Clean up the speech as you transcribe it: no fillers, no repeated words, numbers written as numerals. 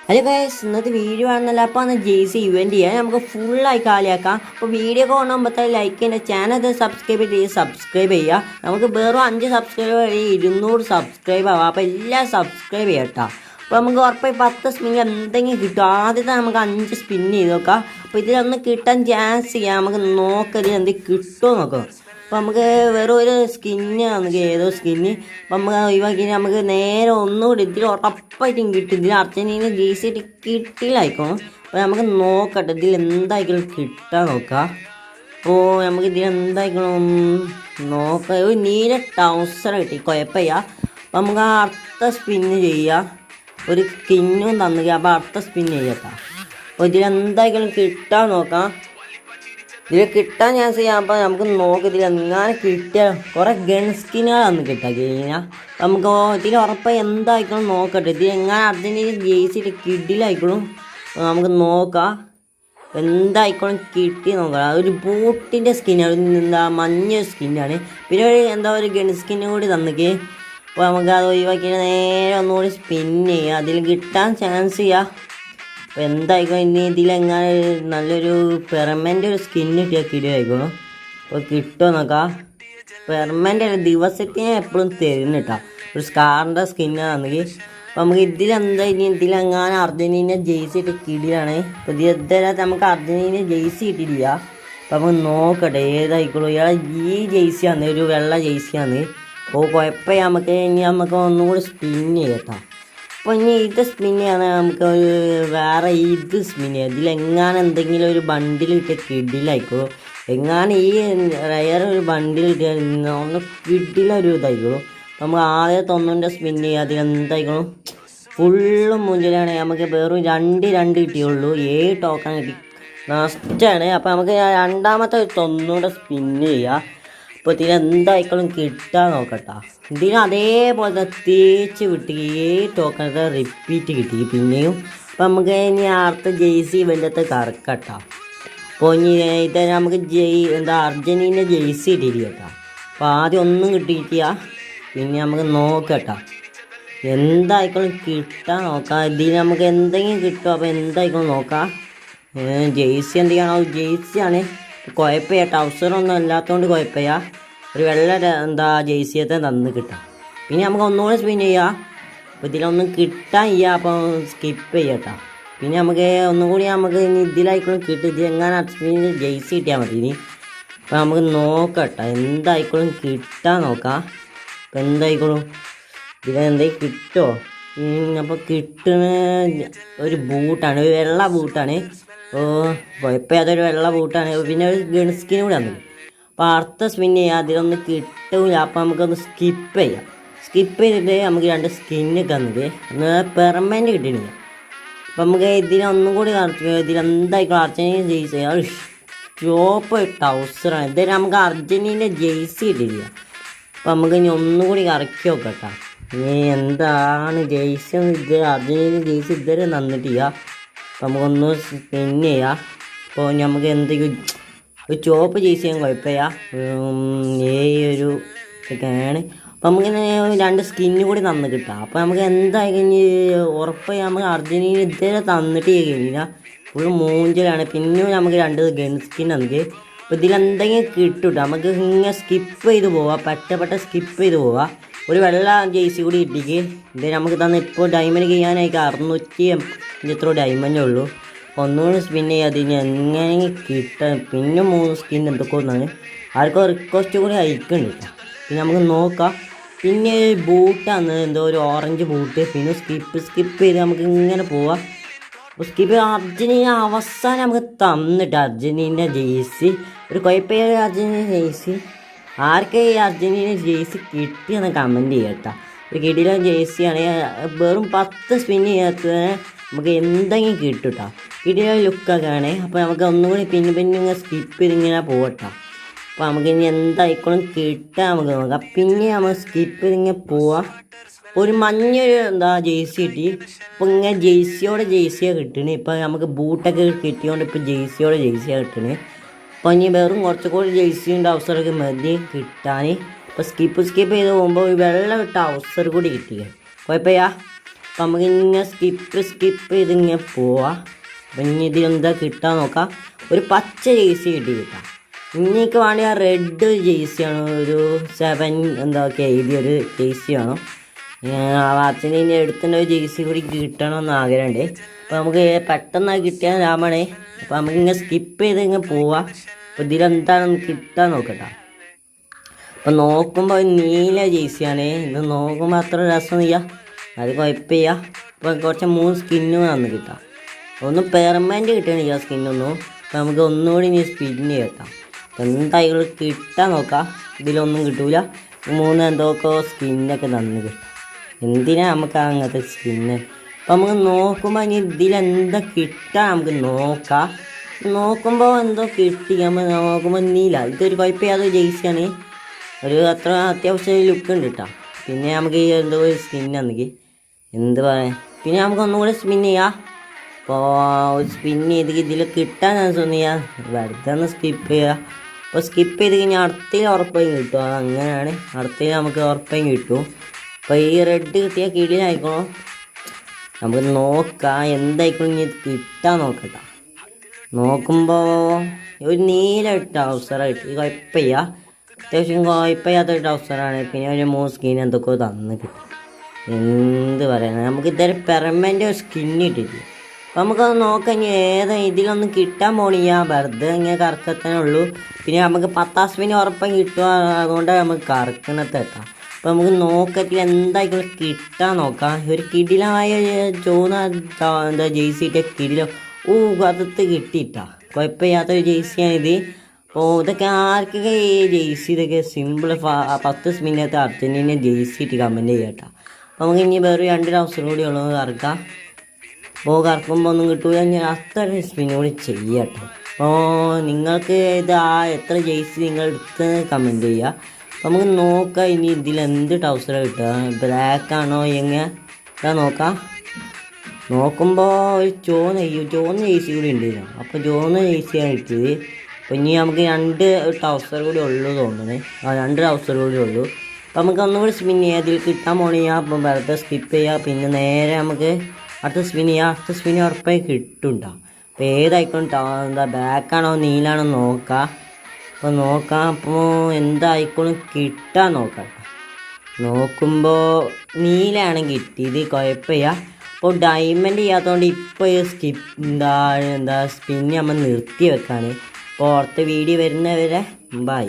Hello guys, ഇന്നത്തെ video ആണെന്നല്ല. അപ്പോൾ അന്ന് ജെയ്സി ഇവൻറ്റ് ചെയ്യാൻ നമുക്ക് ഫുള്ളായി കാലിയാക്കാം. അപ്പോൾ വീഡിയോ ഒക്കെ കാണുമ്പോഴത്തെ ലൈക്ക് ചെയ്യുന്ന ചാനൽ സബ്സ്ക്രൈബ് ചെയ്യുക. നമുക്ക് വെറും 5 സബ്സ്ക്രൈബ് വഴി 200 സബ്സ്ക്രൈബ് ആവാം. അപ്പോൾ എല്ലാം സബ്സ്ക്രൈബ് ചെയ്യാം കേട്ടോ. അപ്പോൾ നമുക്ക് ഉറപ്പായി 10 സ്പിൻ എന്തെങ്കിലും കിട്ടും. ആദ്യത്തെ നമുക്ക് 5 സ്പിൻ ചെയ്ത് നോക്കാം. അപ്പോൾ ഇതിലൊന്ന് കിട്ടാൻ ചാൻസ് ചെയ്യാം. നമുക്ക് നോക്കല് എന്തെങ്കിലും കിട്ടുമോ നോക്കാം. അപ്പോൾ നമുക്ക് വെറും ഒരു സ്കിന്ന് നമുക്ക് ഏതോ സ്കിന്ന് അപ്പം നമുക്ക് ഒഴിവാക്കി നമുക്ക് നേരെ ഒന്നുകൂടി ഇതിൽ ഉറപ്പായിട്ടും കിട്ടും. ഇതിൽ അർജൻറ്റീന ജേഴ്സി കിട്ടിയില്ലായിക്കോളും. അപ്പോൾ നമുക്ക് നോക്കട്ടെ ഇതിൽ എന്തായിക്കോളും കിട്ടാൻ നോക്കാം. അപ്പോൾ നമുക്ക് ഇതിൽ എന്തായിക്കോളും നോക്കാം. ഒരു നീല ടൗസർ കിട്ടി, കുഴപ്പമില്ല. അപ്പോൾ നമുക്ക് അടുത്ത സ്പിന്ന് ചെയ്യാം. ഒരു സ്കിന്നും തന്നു. അപ്പോൾ അടുത്ത സ്പിന്ന് ചെയ്യാം. അപ്പോൾ ഇതിലെന്തായിക്കോളും കിട്ടാൻ നോക്കാം. ഇതിൽ കിട്ടാൻ ചാൻസ് ചെയ്യാം. അപ്പോൾ നമുക്ക് നോക്കാം ഇതിൽ എങ്ങനെ കിട്ടിയ കുറേ ഗൺ സ്കിന്നുകളാണ് കിട്ടാൻ കഴിഞ്ഞാൽ നമുക്ക് ഇതിൽ ഉറപ്പായി എന്തായിക്കോളും നോക്കട്ടെ. ഇതിൽ എങ്ങനെ അർജൻറ്റീന ജേഴ്സിയിട്ട് കിഡിലായിക്കോളും നമുക്ക് നോക്കാം. എന്തായിക്കോളും കിട്ടി നോക്കാം. ഒരു ബൂട്ടിൻ്റെ സ്കിന്നാണ്, എന്താ മഞ്ഞ സ്കിന്നാണ്. പിന്നെ ഒരു ഗൺ സ്കിന്നും കൂടി തന്നിക്ക്. അപ്പോൾ നമുക്ക് അത് ഒഴിവാക്കി നേരെ ഒന്നുകൂടി സ്പിൻ ചെയ്യുക. അതിൽ കിട്ടാൻ ചാൻസ് ചെയ്യാം. അപ്പോൾ എന്തായിക്കോ ഇനി ഇതിലെങ്ങനെ നല്ലൊരു പെർമനൻ്റ് ഒരു സ്കിന്ന് കിട്ടിയാൽ കിടിയായിക്കോളും. അപ്പോൾ കിട്ടുമോ നോക്കാം. പെർമനൻ്റ് അല്ല, ദിവസത്തിന് എപ്പോഴും തരുന്നു കേട്ടോ. ഒരു സ്കാറിൻ്റെ സ്കിന്നാണെങ്കിൽ അപ്പോൾ നമുക്ക് ഇതിലെന്താ ഇനി ഇതിലെങ്ങാനും അർജൻറ്റീന ജേഴ്സി ഇട്ട് കിടിയാണ്. അപ്പോൾ ഇതിനകത്ത് നമുക്ക് അർജൻറ്റീന ജേഴ്സി കിട്ടിയില്ല. അപ്പോൾ നമുക്ക് നോക്കട്ടെ ഏതായിക്കോളും. ഇയാളെ ഈ ജേഴ്സിയാണ്, ഒരു വെള്ള ജേഴ്സിയാണ്. അപ്പോൾ കുഴപ്പമില്ല. നമുക്ക് ഒന്നും കൂടി സ്പിൻ ചെയ്യട്ടോ. അപ്പോൾ ഇനി ഇത് സ്പിൻ ചെയ്യണം. നമുക്ക് ഒരു വേറെ ഇത് സ്പിൻ ചെയ്യാം. ഇതിലെങ്ങാനും എന്തെങ്കിലും ഒരു ബണ്ടിൽ കിട്ടിയ കിഡിലായിക്കോളും. എങ്ങാനും ഈ റയർ ഒരു ബണ്ടിൽ കിട്ടിയാൽ ഒന്ന് കിഡിലൊരു ഇതായിക്കോളും. നമുക്ക് ആദ്യം 90 സ്പിൻ ചെയ്യുക. അതിലെന്തായിക്കോളും ഫുള്ളും മുഞ്ചിലാണ്. നമുക്ക് വെറും 2 കിട്ടിയുള്ളൂ. 7 ടോക്കൺ കിട്ടി, നഷ്ടമാണ്. അപ്പോൾ നമുക്ക് രണ്ടാമത്തെ 90 സ്പിൻ ചെയ്യുക. അപ്പോൾ ഇതിലെന്തായിക്കോളും കിട്ടാൻ നോക്കട്ടോ. ഇതിന് അതേപോലെ തേച്ച് വിട്ടി 7 ടോക്കണത്തെ റിപ്പീറ്റ് കിട്ടി പിന്നെയും. അപ്പോൾ നമുക്ക് ഇനി അടുത്ത ജേഴ്സി ഇവൻ്റെത്തെ കറക്കട്ടോ. അപ്പോൾ ഇനി ഇത് നമുക്ക് അർജൻറ്റീന ജേഴ്സി ഇട്ടിരിക്കും കേട്ടോ. അപ്പോൾ ആദ്യം ഒന്നും കിട്ടിയിട്ടില്ല. പിന്നെ നമുക്ക് നോക്കട്ടോ എന്തായിക്കോളും കിട്ടാൻ നോക്കാം. ഇതിൽ നമുക്ക് എന്തെങ്കിലും കിട്ടും. അപ്പോൾ എന്തായിക്കോളും നോക്കാം. ജേഴ്സി എന്തൊക്കെയാണോ ജേഴ്സിയാണ്. കുഴപ്പമില്ല, ടൗസറൊന്നും അല്ലാത്തതുകൊണ്ട് കുഴപ്പമില്ല. ഒരു വെള്ള ജേഴ്സിയത്തെ തന്ന് കിട്ടാം. പിന്നെ നമുക്ക് ഒന്നുകൂടെ സ്പിൻ ചെയ്യാം. അപ്പോൾ ഇതിലൊന്നും കിട്ടാൻ ഇല്ല. അപ്പോൾ സ്കിപ്പ് ചെയ്യട്ടോ. പിന്നെ നമുക്ക് ഒന്നും കൂടി നമുക്ക് ഇനി ഇതിലായിക്കോളും കിട്ടും. ഇത് എങ്ങനെ അർജൻറ്റീന ജേഴ്സി കിട്ടിയാൽ മതി ഇനി. അപ്പോൾ നമുക്ക് നോക്കട്ടോ എന്തായിക്കോളും കിട്ടാൻ നോക്കാം. അപ്പോൾ എന്തായിക്കോളും ഇതിലെന്തെങ്കിലും കിട്ടുമോ. അപ്പോൾ കിട്ടുന്ന ഒരു ബൂട്ടാണ്, ഒരു വെള്ള ബൂട്ടാണ്. കുഴപ്പമില്ല, അതൊരു വെള്ള ബൂട്ടാണ്. പിന്നെ ഒരു ഗൺസ്കിന് കൂടി വന്നു. അപ്പോൾ അടുത്ത സ്പിൻ ചെയ്യാം. അതിലൊന്നും കിട്ടില്ല. അപ്പോൾ നമുക്കൊന്ന് സ്കിപ്പ് ചെയ്യാം. സ്കിപ്പ് ചെയ്തിട്ട് നമുക്ക് 2 സ്കിന്നൊക്കെ വന്നത് പെർമനൻ്റ് കിട്ടിയിട്ടില്ല. അപ്പോൾ നമുക്ക് ഇതിലൊന്നും കൂടി ഇതിലെന്തായിക്കോ അർജൻറ്റീന ജേഴ്സി ചോപ്പ് ടൗസറാണ്. ഇതുവരെ നമുക്ക് അർജൻറ്റീന ജേഴ്സി കിട്ടിയില്ല. അപ്പോൾ നമുക്ക് ഇനി ഒന്നും കൂടി കറക്കി നോക്കട്ടോ. ഇനി എന്താണ് ജേഴ്സി ഇത് അർജൻറ്റീന ജേഴ്സി ഇതുവരെ തന്നിട്ടില്ല. അപ്പോൾ നമുക്കൊന്ന് സ്പിൻ ചെയ്യാം. അപ്പോൾ നമുക്ക് എന്തെങ്കിലും ഒരു ചോപ്പ് ജേഴ്സി ചെയ്യാൻ കുഴപ്പമില്ല. ഒരു ഇതൊക്കെയാണ്. അപ്പോൾ നമുക്കിങ്ങനെ 2 സ്കിന്ന് കൂടി തന്ന് കിട്ടാം. അപ്പോൾ നമുക്ക് എന്തായി കഴിഞ്ഞ് ഉറപ്പായി നമുക്ക് അർജൻറ്റീന ഇതുവരെ തന്നിട്ട് കഴിഞ്ഞില്ല. ഫുൾ മൂഞ്ചലാണ്. പിന്നെ നമുക്ക് 2 ഗൺ സ്കിൻ നമുക്ക്. അപ്പോൾ ഇതിലെന്തെങ്കിലും കിട്ടും. നമുക്ക് ഇങ്ങനെ സ്കിപ്പ് ചെയ്ത് പോവാം. പെട്ട സ്കിപ്പ് ചെയ്ത് പോവാം. ഒരു വെള്ള ജേഴ്സി കൂടി കിട്ടിക്ക്. ഇത് നമുക്ക് തന്നെ ഇപ്പോൾ ഡയമണ്ട് ചെയ്യാനായി 650 എത്ര ഡയമണ്ടേ ഉള്ളൂ. ഒന്നുകൂടി സ്പിൻ ചെയ്യാതെ ഇനി എങ്ങനെ കിട്ടാൻ. പിന്നെ 3 സ്കിൻ എന്തൊക്കെ ഒന്നാണ്. ആർക്കും റിക്വസ്റ്റ് കൂടി അയക്കുന്നുണ്ട്. പിന്നെ നമുക്ക് നോക്കാം. പിന്നെ ബൂട്ടാണ്, ഒരു ഓറഞ്ച് ബൂട്ട്. പിന്നെ സ്കിപ്പ് ചെയ്ത് നമുക്ക് ഇങ്ങനെ പോവാം. അപ്പോൾ സ്കിപ്പ് അർജൻറ്റീന അവസാനം നമുക്ക് തന്നിട്ട് അർജൻറ്റീന ജേഴ്സി ഒരു കുഴപ്പമില്ല. അർജൻറ്റീന ജേഴ്സി ആർക്ക് ഈ അർജൻറ്റീന ജേഴ്സി കിട്ടിയെന്ന് കമൻറ്റ് ചെയ്യാം കേട്ടോ. ഒരു കിടിലൻ ജേഴ്സിയാണ്. വെറും 10 സ്പിൻ ചെയ്യാത്ത നമുക്ക് എന്തെങ്കിലും കിട്ടും കേട്ടോ. കിടിലൻ ലുക്കൊക്കെ ആണ്. അപ്പോൾ നമുക്ക് ഒന്നും കൂടി പിന്നെ ഇങ്ങനെ സ്കിപ്പ് ചെയ്തിങ്ങനെ പോകട്ടോ. അപ്പോൾ നമുക്ക് ഇനി എന്തായിക്കോളും കിട്ടാൻ നമുക്ക് നോക്കാം. പിന്നെ നമുക്ക് സ്കിപ്പ് ചെയ്തിങ്ങനെ പോവാം. ഒരു മഞ്ഞൊരു ജേഴ്സി കിട്ടി. ഇപ്പോൾ ഇങ്ങനെ ജേഴ്സിയാണ് കിട്ടുന്നത്. ഇപ്പോൾ നമുക്ക് ബൂട്ടൊക്കെ കിട്ടിയോണ്ട് ഇപ്പോൾ ജേഴ്സിയാണ് കിട്ടുന്നത്. അപ്പോൾ ഇനി വെറും കുറച്ചുകൂടി ജേഴ്സിൻ്റെ അവസരമൊക്കെ മതി കിട്ടാൻ. അപ്പോൾ സ്കിപ്പ് ചെയ്ത് പോകുമ്പോൾ ഒരു വെള്ളം ഇട്ട അവസരം കൂടി കിട്ടിയത് കുഴപ്പമില്ല. അപ്പം നമുക്കിങ്ങനെ സ്കിപ്പ് ചെയ്തിങ്ങനെ പോവാം. അപ്പം ഇനി ഇതിലെന്താ കിട്ടാൻ നോക്കാം. ഒരു പച്ച ജേഴ്സി കിട്ടാം. ഇനിക്ക് വേണമെങ്കിൽ ആ റെഡ് ജേഴ്സിയാണ്, ഒരു 7 എന്തൊക്കെ എഴുതിയൊരു ജേഴ്സി വേണം. അച്ഛന് ഇനി എടുത്തിൻ്റെ ഒരു ജേഴ്സി കൂടി കിട്ടണമെന്ന് ആഗ്രഹമുണ്ട്. അപ്പോൾ നമുക്ക് പെട്ടെന്ന് കിട്ടിയാൽ ലാഭമാണ്. അപ്പോൾ നമുക്കിങ്ങനെ സ്കിപ്പ് ചെയ്ത് ഇങ്ങനെ പോവാം. അപ്പോൾ ഇതിലെന്താണെന്ന് കിട്ടാൻ നോക്കട്ടെ. അപ്പോൾ നോക്കുമ്പോൾ നീല ജേഴ്സിയാണ്. ഇത് നോക്കുമ്പോൾ അത്ര രസമൊന്നുമില്ല, അത് കുഴപ്പമില്ല. അപ്പോൾ കുറച്ച് 3 സ്കിന്നും വന്ന് കിട്ടാം. ഒന്നും പെർമനൻറ്റ് കിട്ടണില്ല സ്കിന്നൊന്നും. അപ്പോൾ നമുക്ക് ഒന്നുകൂടി ഇനി സ്പിന്ന് കേട്ടാം. എന്തായാലും കിട്ടാൻ നോക്കാം. ഇതിലൊന്നും കിട്ടൂല. 3 എന്തൊക്കെ സ്കിന്നൊക്കെ തന്നു കിട്ടും. എന്തിനാ നമുക്ക് അങ്ങനത്തെ സ്കിന്ന്? അപ്പോൾ നമുക്ക് നോക്കുമ്പോൾ ഇനി ഇതിലെന്താ കിട്ടാൻ നമുക്ക് നോക്കാം. നോക്കുമ്പോൾ എന്തോ കിട്ടി. നമ്മൾ നോക്കുമ്പോൾ നീല, ഇതൊരു കുഴപ്പമില്ലാത്ത ജേഴ്സിയാണ്. ഒരു അത്ര അത്യാവശ്യം ലുക്ക് ഉണ്ട് കേട്ടോ. പിന്നെ നമുക്ക് ഈ എന്തോ ഒരു സ്കിന്നാണെങ്കിൽ എന്ത് പറയാൻ. പിന്നെ നമുക്ക് ഒന്നുകൂടെ സ്പിൻ ചെയ്യാം. അപ്പോൾ സ്പിൻ ചെയ്ത് ഇതിൽ കിട്ടാൻ ചാൻസ് ചെയ്യാം. വെറുതെ ഒന്ന് സ്കിപ്പ് ചെയ്യുക. അപ്പോൾ സ്കിപ്പ് ചെയ്ത് കഴിഞ്ഞാൽ അടുത്തതിൽ ഉറപ്പായും കിട്ടും. അങ്ങനെയാണ്, അടുത്തതിൽ നമുക്ക് ഉറപ്പായും കിട്ടും. അപ്പോൾ ഈ റെഡ് കിട്ടിയാൽ കിടിലായിക്കോളും. നമുക്ക് നോക്കാം എന്തായിക്കോളും. ഇനി കിട്ടാൻ നോക്കട്ടെ. നോക്കുമ്പോൾ ഒരു നീല ഇട്ട അവസരമായിട്ട് കുഴപ്പമില്ല, അത്യാവശ്യം കുഴപ്പമില്ലാത്ത ട്രൗസറാണ്. പിന്നെ ഒരു 3 സ്കിൻ എന്തൊക്കെയോ തന്ന് കിട്ടും. എന്ത് പറയാൻ, നമുക്ക് ഇതുവരെ പെർമനൻ്റ് ഒരു സ്കിൻ ഇട്ടിട്ട്. അപ്പോൾ നമുക്കത് നോക്കാം ഇനി ഏതാ. ഇതിലൊന്നും കിട്ടാൻ പോണില്ല, വെറുതെ ഇങ്ങനെ കറക്കത്തന്നെ ഉള്ളൂ. പിന്നെ നമുക്ക് 10 സ്പിൻ ഉറപ്പം കിട്ടുക, അതുകൊണ്ടാണ് നമുക്ക് കറക്കണത്തെ എത്താം. അപ്പോൾ നമുക്ക് നോക്കത്തിൽ എന്തായിക്കോളും കിട്ടാൻ നോക്കാം. ഒരു കിടിലമായ എന്താ ജേഴ്സിയിട്ട് കിടിലോ അകത്ത് കിട്ടിയിട്ടാ. കുഴപ്പമില്ലാത്തൊരു ജേഴ്സിയാണിത്. അപ്പോൾ ഇതൊക്കെ ആർക്കൊക്കെ ഈ ജേഴ്സി ഇതൊക്കെ സിമ്പിൾ 10 സ്പിന്നകത്ത് അർജൻറ്റീന ജേഴ്സി ഇട്ട് കമൻറ്റ് ചെയ്യട്ടോ. അപ്പോൾ നമുക്ക് ഇനി വേറെ 2 അവസരം കൂടി ഉള്ളത് കറക്കാം. അപ്പോൾ കറക്കുമ്പോൾ ഒന്നും കിട്ടൂല, ഞാൻ അത്ര സ്പിൻ കൂടി ചെയ്യട്ടോ. അപ്പോൾ നിങ്ങൾക്ക് ഇത് എത്ര ജേഴ്സി നിങ്ങൾ എടുത്ത് കമൻറ്റ് ചെയ്യുക. അപ്പോൾ നമുക്ക് നോക്കാം ഇനി ഇതിലെന്ത് ടൗസർ കിട്ടുക. ബ്ലാക്കാണോ എങ്ങനെ ഇതാ നോക്കാം. നോക്കുമ്പോൾ ഒരു ചുവന്ന ജേഴ്സി കൂടി ഉണ്ടായിരുന്നു. അപ്പോൾ ചുവന്ന ജേഴ്സിയാണ് കിട്ടിയത്. അപ്പോൾ ഇനി നമുക്ക് 2 ടൗസർ കൂടി ഉള്ളൂ തോന്നുന്നത്. 2 ടൗസർ കൂടി ഉള്ളൂ. അപ്പോൾ നമുക്ക് ഒന്നുകൂടി സ്പിൻ ചെയ്യാം. അതിൽ കിട്ടാൻ പോണില്ല. അപ്പം വെറുതെ സ്കിപ്പ് ചെയ്യുക. പിന്നെ നേരെ നമുക്ക് അടുത്ത സ്പിൻ ചെയ്യാം. അടുത്ത സ്പിൻ ഉറപ്പായി കിട്ടുണ്ടാവും. അപ്പോൾ ഏതായിക്കോളും എന്താ ബ്ലാക്കാണോ നീലാണോ നോക്കാം. അപ്പോൾ നോക്കാം. അപ്പോൾ എന്തായിക്കോളും കിട്ടാൻ നോക്കാം. നോക്കുമ്പോൾ നീലാണ് കിട്ടിയത്, കുഴപ്പമില്ല. അപ്പോൾ ഡയമണ്ട് ചെയ്യാത്തതുകൊണ്ട് ഇപ്പോൾ സ്കിപ്പ് എന്താ സ്പിൻ നമ്മൾ നിർത്തി വെക്കാണ്. അപ്പോൾ അടുത്ത വീഡിയോ വരുന്നവരെ ബൈ.